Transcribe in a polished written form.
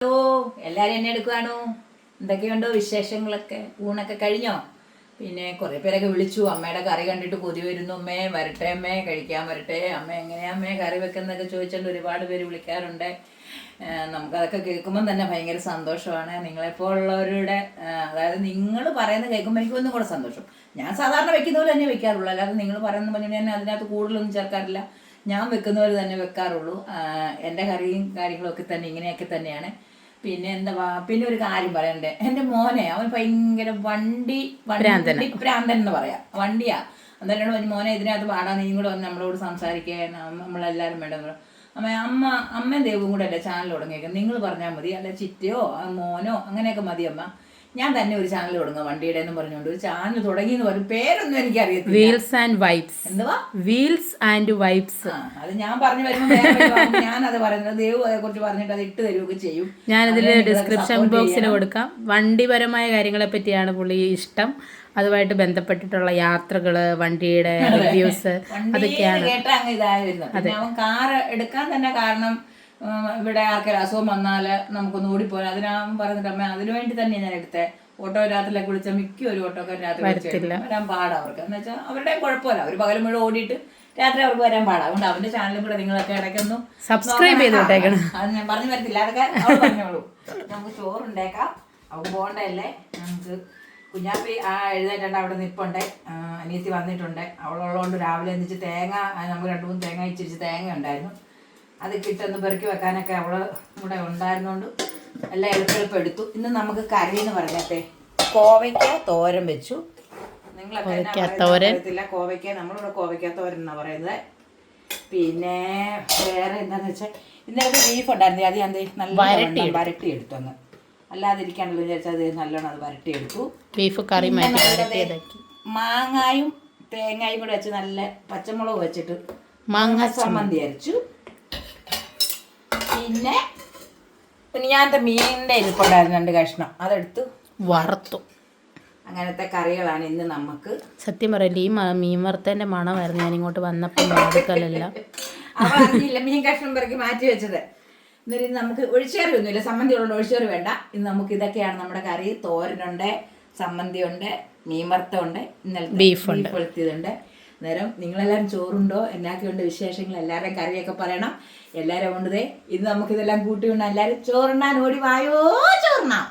Hello, എല്ലാവരും എന്നെ എടുക്കുവാണോ? എന്തൊക്കെയുണ്ടോ വിശേഷങ്ങളൊക്കെ? ഊണൊക്കെ കഴിഞ്ഞോ? പിന്നെ കുറേ പേരൊക്കെ വിളിച്ചു, അമ്മയുടെ കറി കണ്ടിട്ട് കൊതി വരുന്നു, അമ്മേ വരട്ടെ, അമ്മേ കഴിക്കാൻ വരട്ടെ, അമ്മ എങ്ങനെയാ അമ്മേ കറി വെക്കുന്നതൊക്കെ ചോദിച്ചുകൊണ്ട് ഒരുപാട് പേര് വിളിക്കാറുണ്ട്. നമുക്കതൊക്കെ കേൾക്കുമ്പം തന്നെ ഭയങ്കര സന്തോഷമാണ്. നിങ്ങളെപ്പോലുള്ളവരുടെ അതായത് നിങ്ങൾ പറയുന്നത് കേൾക്കുമ്പോൾ എനിക്കൊന്നും കൂടെ സന്തോഷം. ഞാൻ സാധാരണ വെക്കുന്ന പോലെ തന്നെ വെക്കാറുള്ളൂ, അല്ലാതെ നിങ്ങൾ പറയുന്ന പോലെ ഞാൻ അതിനകത്ത് കൂടുതലൊന്നും ചേർക്കാറില്ല. ഞാൻ വെക്കുന്ന പോലെ തന്നെ വെക്കാറുള്ളൂ. എൻ്റെ കറിയും കാര്യങ്ങളൊക്കെ തന്നെ ഇങ്ങനെയൊക്കെ തന്നെയാണ്. പിന്നെ പിന്നെ ഒരു കാര്യം പറയണ്ടേ, എൻ്റെ മോനെ അവൻ ഭയങ്കര വണ്ടി പ്രാന്തൻ എന്ന് പറയാം. വണ്ടിയാ. അന്നേരം പറഞ്ഞു, മോനെ ഇതിനകത്ത് പാടാൻ നീയും കൂടെ വന്ന് നമ്മളോട് സംസാരിക്കാൻ നമ്മളെല്ലാവരും വേണ്ട. അമ്മയും ദൈവവും കൂടെ അല്ലേ ചാനൽ തുടങ്ങിയേക്കാം. നിങ്ങൾ പറഞ്ഞാൽ മതി, അല്ല ചിറ്റയോ മോനോ അങ്ങനെയൊക്കെ മതി അമ്മ. ഞാൻ തന്നെ ഒരു ചാനൽ തുടങ്ങുക വണ്ടിയുടെ എന്ന് പറഞ്ഞുകൊണ്ട് ഒരു ചാനൽ തുടങ്ങി എന്ന് പറയും. പേരൊന്നും എനിക്ക് അറിയത്തില്ല. Wheels and vibes. എന്തുവാ? Wheels and vibes. അത് ഞാൻ പറഞ്ഞു വരുമ്പോൾ ഞാനത് പറയുന്നത് ദേവു അതേ കുറിച്ച് പറഞ്ഞിട്ട് അത് ഇട്ട് തരുകയൊക്കെ ചെയ്യും. ഞാനതിൽ ഡിസ്ക്രിപ്ഷൻ ബോക്സിൽ കൊടുക്കാം. വണ്ടിപരമായ കാര്യങ്ങളെ പറ്റിയാണ് പുള്ളി ഇഷ്ടം. അതുമായിട്ട് ബന്ധപ്പെട്ടിട്ടുള്ള യാത്രകള്, വണ്ടിയുടെ റിവ്യൂസ്, അതൊക്കെയാണ്. കേട്ടാ അങ്ങ് ഇതായി വരുന്നത്. പിന്നെ അവൻ കാർ എടുക്കാൻ തന്നെ കാരണം ഇവിടെ ആർക്കൊരു അസുഖം വന്നാല് നമുക്കൊന്ന് ഓടിപ്പോരാ. അതിനാകും പറഞ്ഞിട്ട് അമ്മ അതിനു വേണ്ടി തന്നെ ഞാൻ എടുത്തേ. ഓട്ടോ രാത്രിയിലൊക്കെ വിളിച്ചാൽ മിക്ക ഒരു ഓട്ടോക്കാർ രാത്രി വരാൻ പാടാ അവർക്ക്. എന്ന് വെച്ചാൽ അവരുടെ കുഴപ്പമില്ല, അവർ പകലും മുഴുവൻ ഓടിയിട്ട് രാത്രി അവർക്ക് വരാൻ പാടാ. അതുകൊണ്ട് അവന്റെ ചാനലും കൂടെ നിങ്ങളൊക്കെ ഇടയ്ക്കൊന്നും സബ്സ്ക്രൈബ് ചെയ്തോട്ടേക്കണം. അത് ഞാൻ പറഞ്ഞു വരത്തില്ല, അതൊക്കെ അവൾ പറഞ്ഞോളൂ. നമുക്ക് ചോറുണ്ടേക്കാം. അവൾക്ക് പോകണ്ടല്ലേ. നമുക്ക് കുഞ്ഞാപ്പി എഴുന്നേറ്റ അവിടെ നിൽപ്പുണ്ട്. അനിയത്തി വന്നിട്ടുണ്ട്. അവളുള്ളതുകൊണ്ട് രാവിലെ എന്നിച്ച് തേങ്ങ, നമുക്ക് 2-3 തേങ്ങ ഇച്ചിരിച്ച് തേങ്ങ ഉണ്ടായിരുന്നു. അത് കിട്ടൊന്ന് പെറുക്കി വെക്കാനൊക്കെ അവള് ഇവിടെ ഉണ്ടായിരുന്നോണ്ട് എല്ലാം എളുപ്പം എടുത്തു. ഇന്ന് നമുക്ക് കറി എന്ന് പറഞ്ഞേ കോവയ്ക്ക തോരൻ വെച്ചു. നിങ്ങളൊക്കെ അറിയത്തില്ല, കോവയ്ക്ക നമ്മളിവിടെ കോവയ്ക്ക തോരൻ എന്നാ പറയുന്നത്. പിന്നെ വേറെ എന്താന്ന് വെച്ചാൽ ഇന്നലെ ബീഫ് ഉണ്ടായിരുന്നു. അത് ഞാൻ നല്ല വരട്ടി എടുത്തു. അങ്ങ് അല്ലാതിരിക്കാണല്ലോ വിചാരിച്ചാൽ അത് നല്ലോണം അത് വരട്ടി എടുത്തു. ബീഫ് കറി മാങ്ങായും തേങ്ങായും കൂടെ വെച്ച് നല്ല പച്ചമുളക് വെച്ചിട്ട് മാങ്ങ ചമ്മന്തി അരച്ചു. പിന്നെ ഞാനത്തെ മീനിൻ്റെ ഇരിപ്പുണ്ടായിരുന്നു 2 കഷ്ണം, അതെടുത്ത് വറുത്തു. അങ്ങനത്തെ കറികളാണ് ഇന്ന് നമുക്ക്. സത്യം പറയില്ല, ഈ മീൻ വറുത്തതിൻ്റെ മണമായിരുന്നു ഞാൻ ഇങ്ങോട്ട് വന്നപ്പോൾ അടുക്കലല്ല. അവൾ അറിഞ്ഞില്ല മീൻ കഷ്ണം പിറക്കി മാറ്റി വെച്ചത്. എന്നിട്ട് നമുക്ക് ഒഴിച്ചേറി ഒന്നുമില്ല, സമ്മന്തി ഉള്ളതുകൊണ്ട് ഒഴിച്ചേറി വേണ്ട. ഇന്ന് നമുക്ക് ഇതൊക്കെയാണ് നമ്മുടെ കറി. തോരനുണ്ട്, സമ്മന്തി ഉണ്ട്, മീൻ വറുത്തമുണ്ട്, ഇന്നലെ ബീഫ് പൊളുത്തിയതുണ്ട്. അന്നേരം നിങ്ങളെല്ലാവരും ചോറുണ്ടോ? എന്നാക്കെയുണ്ട് വിശേഷങ്ങൾ? എല്ലാവരുടെയും കറിയൊക്കെ പറയണം. എല്ലാവരും കൊണ്ടതേ ഇന്ന് നമുക്കിതെല്ലാം കൂട്ടി ഉണ്ണാം. എല്ലാവരും ചോറുണ്ണാൻ ഓടി വായോ, ചോറുണ്ണാം.